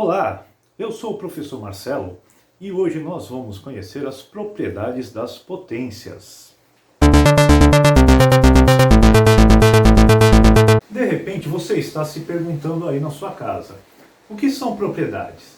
Olá, eu sou o professor Marcelo e hoje nós vamos conhecer as propriedades das potências. De repente você está se perguntando aí na sua casa, o que são propriedades?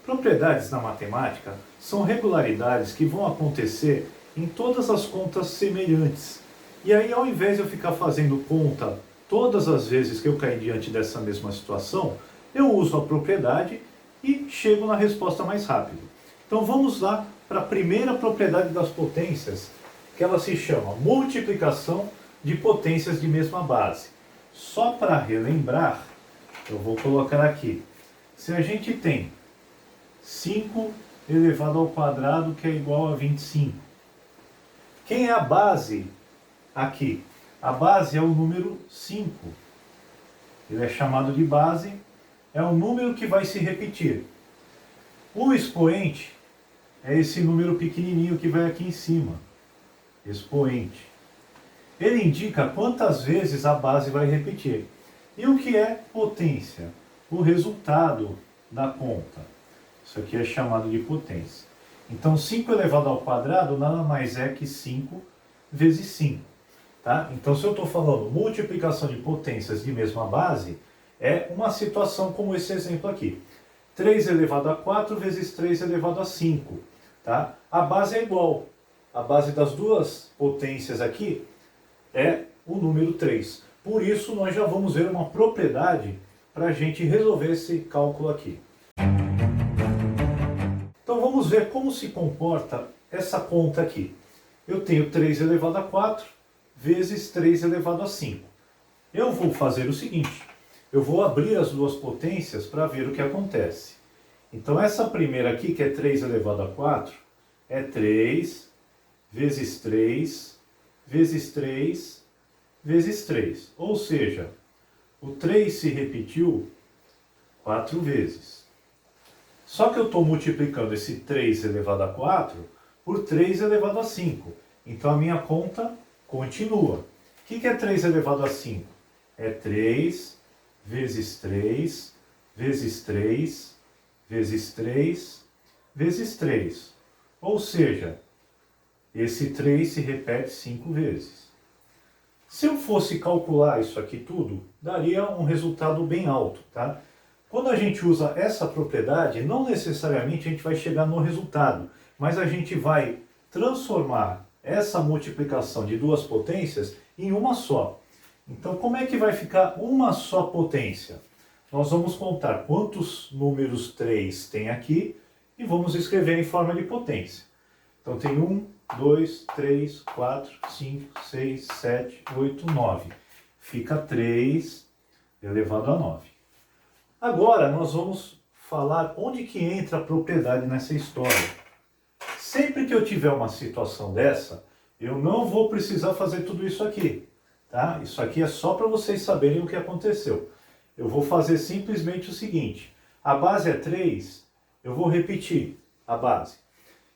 Propriedades na matemática são regularidades que vão acontecer em todas as contas semelhantes. E aí, ao invés de eu ficar fazendo conta todas as vezes que eu cair diante dessa mesma situação, eu uso a propriedade e chego na resposta mais rápido. Então vamos lá para a primeira propriedade das potências, que ela se chama multiplicação de potências de mesma base. Só para relembrar, eu vou colocar aqui. Se a gente tem 5 elevado ao quadrado, que é igual a 25. Quem é a base aqui? A base é o número 5. Ele é chamado de base, é um número que vai se repetir. O expoente é esse número pequenininho que vai aqui em cima. Expoente. Ele indica quantas vezes a base vai repetir. E o que é potência? O resultado da conta. Isso aqui é chamado de potência. Então 5 elevado ao quadrado nada mais é que 5 vezes 5. Tá? Então se eu estou falando multiplicação de potências de mesma base, é uma situação como esse exemplo aqui. 3 elevado a 4 vezes 3 elevado a 5. Tá? A base é igual. A base das duas potências aqui é o número 3. Por isso nós já vamos ver uma propriedade para a gente resolver esse cálculo aqui. Então vamos ver como se comporta essa conta aqui. Eu tenho 3 elevado a 4 vezes 3 elevado a 5. Eu vou fazer o seguinte. Eu vou abrir as duas potências para ver o que acontece. Então essa primeira aqui, que é 3 elevado a 4, é 3 vezes 3 vezes 3 vezes 3. Ou seja, o 3 se repetiu 4 vezes. Só que eu estou multiplicando esse 3 elevado a 4 por 3 elevado a 5. Então a minha conta continua. O que é 3 elevado a 5? É 3 vezes 3 vezes 3 vezes 3 vezes 3. Ou seja, esse 3 se repete 5 vezes. Se eu fosse calcular isso aqui tudo, daria um resultado bem alto, tá? Quando a gente usa essa propriedade, não necessariamente a gente vai chegar no resultado, mas a gente vai transformar essa multiplicação de duas potências em uma só. Então, como é que vai ficar uma só potência? Nós vamos contar quantos números 3 tem aqui e vamos escrever em forma de potência. Então, tem 1, 2, 3, 4, 5, 6, 7, 8, 9. Fica 3 elevado a 9. Agora, nós vamos falar onde que entra a propriedade nessa história. Sempre que eu tiver uma situação dessa, eu não vou precisar fazer tudo isso aqui. Tá? Isso aqui é só para vocês saberem o que aconteceu. Eu vou fazer simplesmente o seguinte. A base é 3, eu vou repetir a base.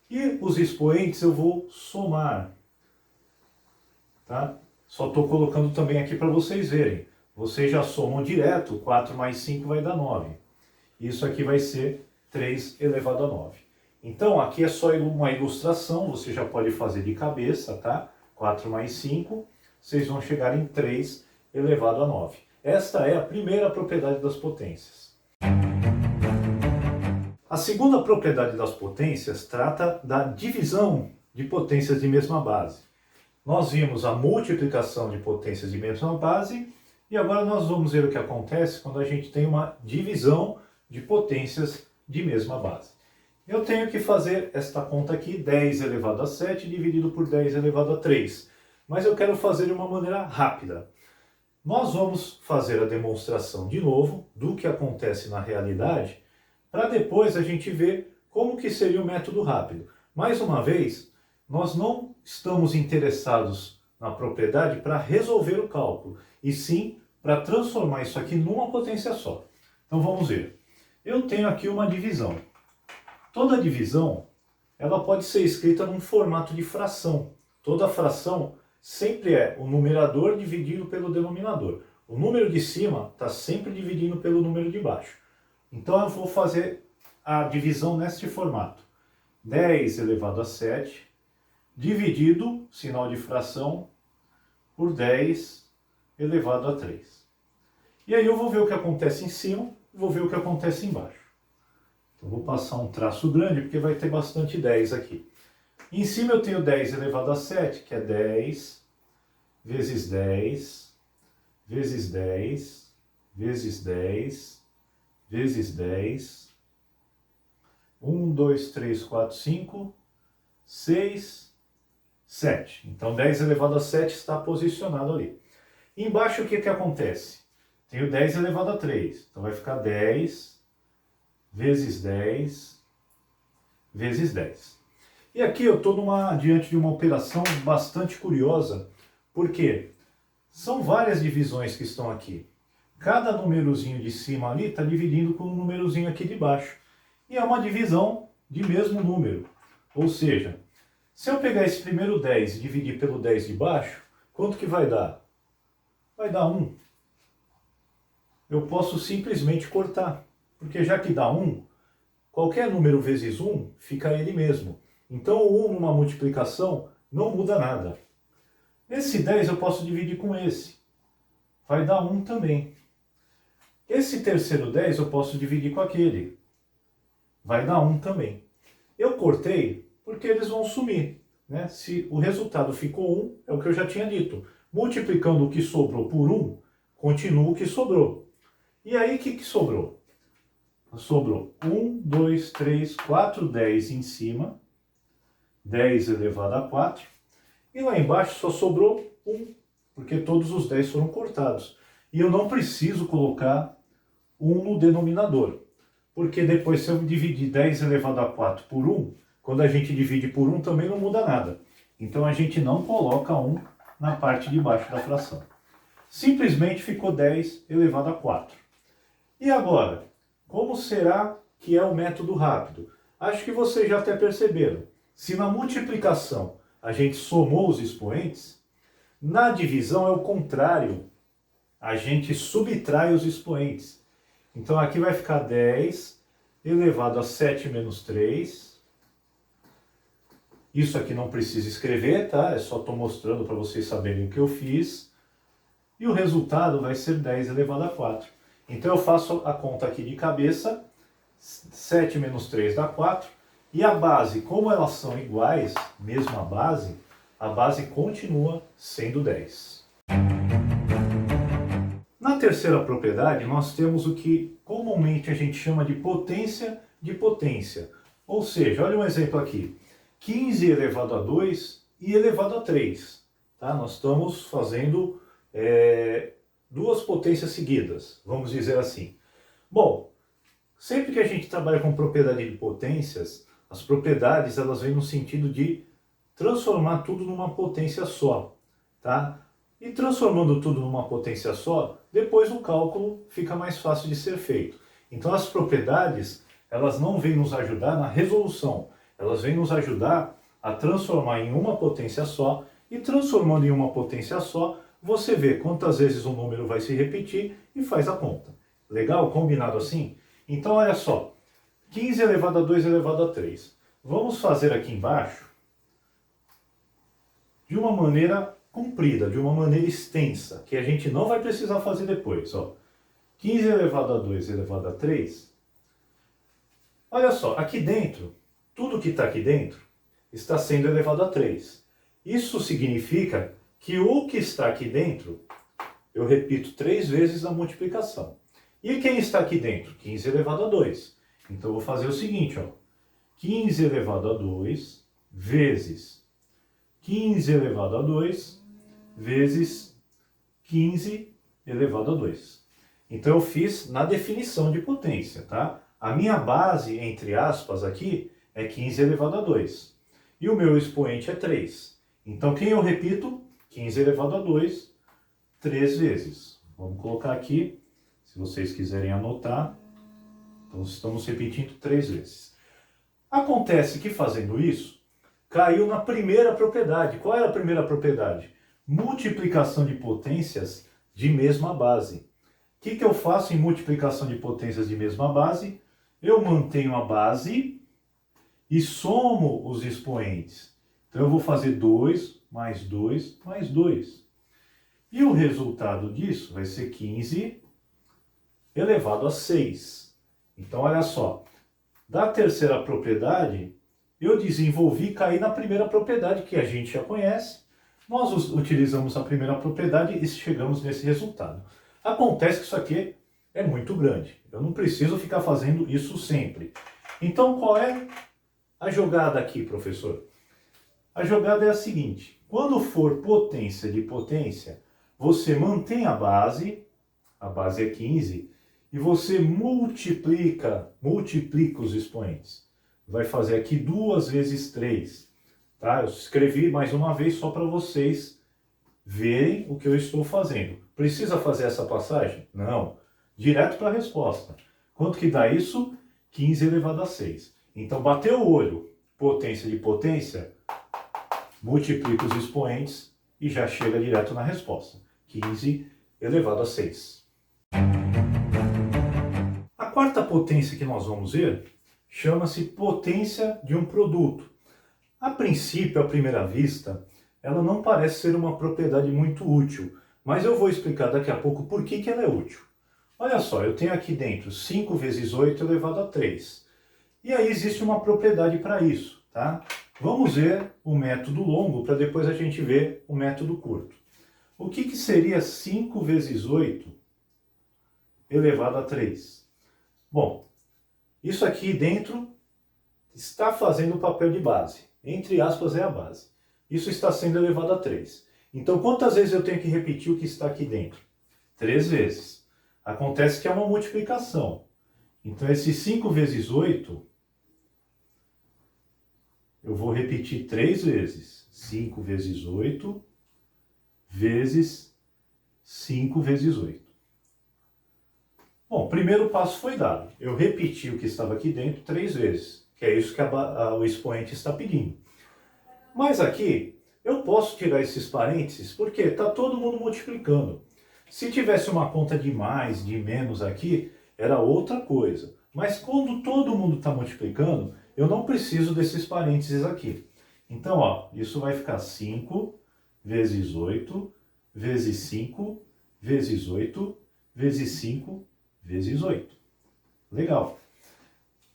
E os expoentes eu vou somar. Tá? Só estou colocando também aqui para vocês verem. Vocês já somam direto, 4 mais 5 vai dar 9. Isso aqui vai ser 3 elevado a 9. Então aqui é só uma ilustração, você já pode fazer de cabeça, tá? 4 mais 5, vocês vão chegar em 3 elevado a 9. Esta é a primeira propriedade das potências. A segunda propriedade das potências trata da divisão de potências de mesma base. Nós vimos a multiplicação de potências de mesma base e agora nós vamos ver o que acontece quando a gente tem uma divisão de potências de mesma base. Eu tenho que fazer esta conta aqui, 10 elevado a 7 dividido por 10 elevado a 3. Mas eu quero fazer de uma maneira rápida. Nós vamos fazer a demonstração de novo do que acontece na realidade, para depois a gente ver como que seria o método rápido. Mais uma vez, nós não estamos interessados na propriedade para resolver o cálculo, e sim para transformar isso aqui numa potência só. Então vamos ver. Eu tenho aqui uma divisão. Toda divisão, ela pode ser escrita num formato de fração. Toda fração sempre é o numerador dividido pelo denominador. O número de cima está sempre dividindo pelo número de baixo. Então eu vou fazer a divisão neste formato. 10 elevado a 7, dividido, sinal de fração, por 10 elevado a 3. E aí eu vou ver o que acontece em cima e vou ver o que acontece embaixo. Então vou passar um traço grande porque vai ter bastante 10 aqui. Em cima eu tenho 10 elevado a 7, que é 10 vezes 10, vezes 10, vezes 10, vezes 10. 1, 2, 3, 4, 5, 6, 7. Então 10 elevado a 7 está posicionado ali. E embaixo o que acontece? Tenho 10 elevado a 3. Então vai ficar 10 vezes 10 vezes 10. E aqui eu estou diante de uma operação bastante curiosa, porque são várias divisões que estão aqui. Cada númerozinho de cima ali está dividindo com um númerozinho aqui de baixo. E é uma divisão de mesmo número. Ou seja, se eu pegar esse primeiro 10 e dividir pelo 10 de baixo, quanto que vai dar? Vai dar 1. Eu posso simplesmente cortar, porque já que dá 1, qualquer número vezes 1 fica ele mesmo. Então o 1 numa multiplicação não muda nada. Esse 10 eu posso dividir com esse. Vai dar 1 também. Esse terceiro 10 eu posso dividir com aquele. Vai dar 1 também. Eu cortei porque eles vão sumir, né? Se o resultado ficou 1, é o que eu já tinha dito. Multiplicando o que sobrou por 1, continua o que sobrou. E aí o que sobrou? Sobrou 1, 2, 3, 4, 10 em cima, 10 elevado a 4. E lá embaixo só sobrou 1, porque todos os 10 foram cortados. E eu não preciso colocar 1 no denominador. Porque depois, se eu dividir 10 elevado a 4 por 1, quando a gente divide por 1 também não muda nada. Então a gente não coloca 1 na parte de baixo da fração. Simplesmente ficou 10 elevado a 4. E agora, como será que é o método rápido? Acho que vocês já até perceberam. Se na multiplicação a gente somou os expoentes, na divisão é o contrário. A gente subtrai os expoentes. Então aqui vai ficar 10 elevado a 7 menos 3. Isso aqui não precisa escrever, tá? É só estou mostrando para vocês saberem o que eu fiz. E o resultado vai ser 10 elevado a 4. Então eu faço a conta aqui de cabeça. 7 menos 3 dá 4. E a base, como elas são iguais, mesmo a base continua sendo 10. Na terceira propriedade, nós temos o que comumente a gente chama de potência de potência. Ou seja, olha um exemplo aqui. 15 elevado a 2 e elevado a 3. Tá? Nós estamos fazendo duas potências seguidas, vamos dizer assim. Bom, sempre que a gente trabalha com propriedade de potências, as propriedades elas vêm no sentido de transformar tudo numa potência só. Tá? E transformando tudo numa potência só, depois o cálculo fica mais fácil de ser feito. Então as propriedades, elas não vêm nos ajudar na resolução, elas vêm nos ajudar a transformar em uma potência só, e transformando em uma potência só, você vê quantas vezes um número vai se repetir e faz a conta. Legal? Combinado assim? Então olha só, 15 elevado a 2 elevado a 3. Vamos fazer aqui embaixo de uma maneira comprida, de uma maneira extensa, que a gente não vai precisar fazer depois. Ó. 15 elevado a 2 elevado a 3. Olha só, aqui dentro, tudo que está aqui dentro está sendo elevado a 3. Isso significa que o que está aqui dentro, eu repito 3 vezes a multiplicação. E quem está aqui dentro? 15 elevado a 2. Então eu vou fazer o seguinte, ó. 15 elevado a 2 vezes 15 elevado a 2 vezes 15 elevado a 2. Então eu fiz na definição de potência, tá? A minha base, entre aspas, aqui é 15 elevado a 2. E o meu expoente é 3. Então quem eu repito? 15 elevado a 2, 3 vezes. Vamos colocar aqui, se vocês quiserem anotar. Então estamos repetindo 3 vezes. Acontece que fazendo isso, caiu na primeira propriedade. Qual era a primeira propriedade? Multiplicação de potências de mesma base. que eu faço em multiplicação de potências de mesma base? Eu mantenho a base e somo os expoentes. Então eu vou fazer 2 mais 2 mais 2. E o resultado disso vai ser 15 elevado a 6. Então olha só, da terceira propriedade, eu desenvolvi e caí na primeira propriedade que a gente já conhece. Nós utilizamos a primeira propriedade e chegamos nesse resultado. Acontece que isso aqui é muito grande. Eu não preciso ficar fazendo isso sempre. Então qual é a jogada aqui, professor? A jogada é a seguinte: quando for potência de potência, você mantém a base é 15, e você multiplica os expoentes. Vai fazer aqui 2 vezes 3. Tá? Eu escrevi mais uma vez só para vocês verem o que eu estou fazendo. Precisa fazer essa passagem? Não. Direto para a resposta. Quanto que dá isso? 15 elevado a 6. Então, bateu o olho, potência de potência, multiplica os expoentes e já chega direto na resposta. 15 elevado a 6. A quarta potência que nós vamos ver chama-se potência de um produto. A princípio, à primeira vista, ela não parece ser uma propriedade muito útil, mas eu vou explicar daqui a pouco por que ela é útil. Olha só, eu tenho aqui dentro 5 vezes 8 elevado a 3. E aí existe uma propriedade para isso, tá? Vamos ver o método longo para depois a gente ver o método curto. O que seria 5 vezes 8 elevado a 3? Bom, isso aqui dentro está fazendo o papel de base. Entre aspas, é a base. Isso está sendo elevado a 3. Então, quantas vezes eu tenho que repetir o que está aqui dentro? 3 vezes. Acontece que é uma multiplicação. Então, esse 5 vezes 8, eu vou repetir 3 vezes. 5 vezes 8 vezes 5 vezes 8. Bom, o primeiro passo foi dado. Eu repeti o que estava aqui dentro 3 vezes, que é isso que o expoente está pedindo. Mas aqui, eu posso tirar esses parênteses, porque está todo mundo multiplicando. Se tivesse uma conta de mais, de menos aqui, era outra coisa. Mas quando todo mundo está multiplicando, eu não preciso desses parênteses aqui. Então, ó, isso vai ficar 5 vezes 8, vezes 5, vezes 8, vezes 5, vezes 8. Legal.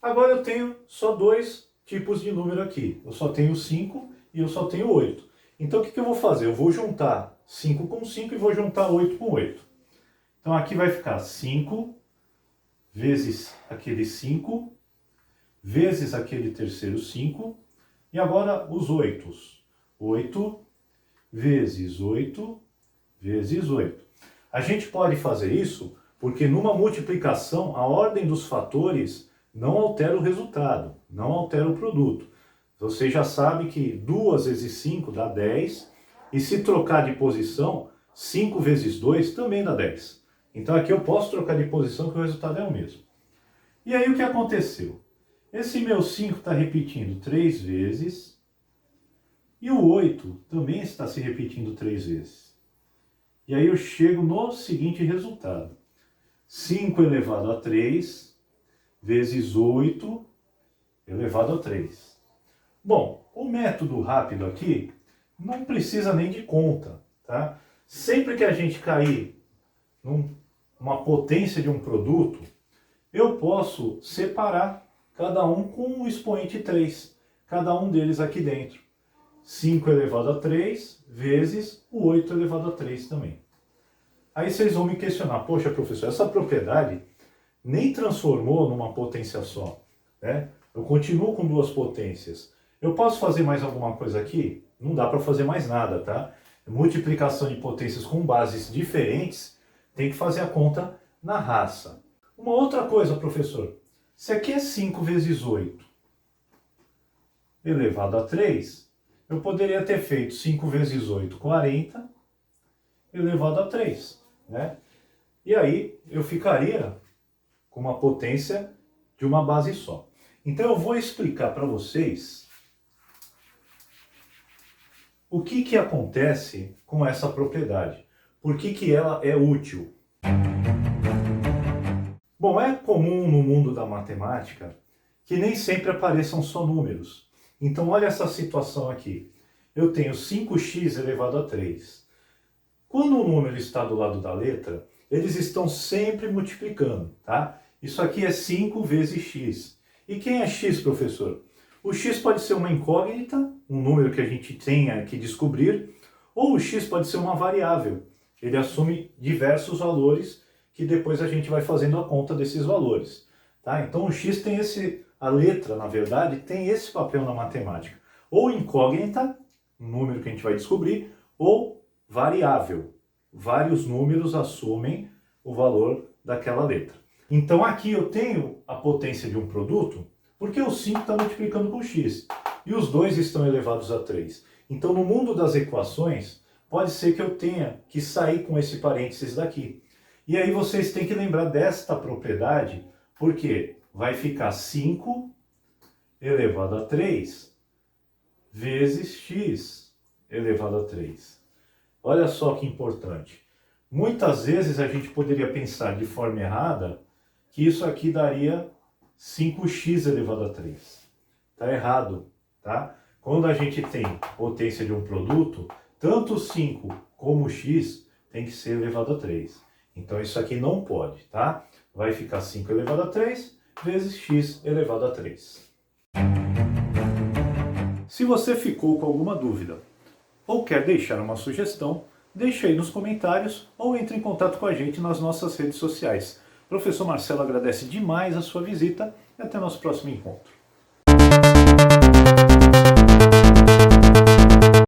Agora eu tenho só 2 tipos de número aqui. Eu só tenho 5 e eu só tenho 8. Então o que eu vou fazer? Eu vou juntar 5 com 5 e vou juntar 8 com 8. Então aqui vai ficar 5 vezes aquele 5, vezes aquele terceiro 5, e agora os 8. 8 vezes 8 vezes 8. A gente pode fazer isso porque numa multiplicação a ordem dos fatores não altera o resultado, não altera o produto. Você já sabe que 2 vezes 5 dá 10, e se trocar de posição, 5 vezes 2 também dá 10. Então aqui eu posso trocar de posição que o resultado é o mesmo. E aí o que aconteceu? Esse meu 5 está repetindo 3 vezes, e o 8 também está se repetindo 3 vezes. E aí eu chego no seguinte resultado. 5 elevado a 3 vezes 8 elevado a 3. Bom, o método rápido aqui não precisa nem de conta, tá? Sempre que a gente cair numa potência de um produto, eu posso separar cada um com o expoente 3, cada um deles aqui dentro. 5 elevado a 3 vezes o 8 elevado a 3 também. Aí vocês vão me questionar, poxa professor, essa propriedade nem transformou numa potência só, né? Eu continuo com 2 potências. Eu posso fazer mais alguma coisa aqui? Não dá para fazer mais nada, tá? Multiplicação de potências com bases diferentes, tem que fazer a conta na raça. Uma outra coisa, professor, se aqui é 5 vezes 8 elevado a 3, eu poderia ter feito 5 vezes 8, 40, elevado a 3, né? E aí eu ficaria com uma potência de uma base só. Então eu vou explicar para vocês o que acontece com essa propriedade. Por que ela é útil? Bom, é comum no mundo da matemática que nem sempre apareçam só números. Então olha essa situação aqui. Eu tenho 5x elevado a 3. Quando o número está do lado da letra, eles estão sempre multiplicando, tá? Isso aqui é 5 vezes x. E quem é x, professor? O x pode ser uma incógnita, um número que a gente tenha que descobrir, ou o x pode ser uma variável. Ele assume diversos valores que depois a gente vai fazendo a conta desses valores. Tá? Então o x tem a letra, na verdade, tem esse papel na matemática. Ou incógnita, um número que a gente vai descobrir, ou variável. Vários números assumem o valor daquela letra. Então aqui eu tenho a potência de um produto, porque o 5 está multiplicando com x, e os dois estão elevados a 3. Então no mundo das equações, pode ser que eu tenha que sair com esse parênteses daqui. E aí vocês têm que lembrar desta propriedade, porque vai ficar 5 elevado a 3 vezes x elevado a 3. Olha só que importante. Muitas vezes a gente poderia pensar de forma errada que isso aqui daria 5x elevado a 3. Está errado, tá? Quando a gente tem potência de um produto, tanto o 5 como o x tem que ser elevado a 3. Então isso aqui não pode, tá? Vai ficar 5 elevado a 3 vezes x elevado a 3. Se você ficou com alguma dúvida ou quer deixar uma sugestão, deixe aí nos comentários ou entre em contato com a gente nas nossas redes sociais. O professor Marcelo agradece demais a sua visita e até nosso próximo encontro.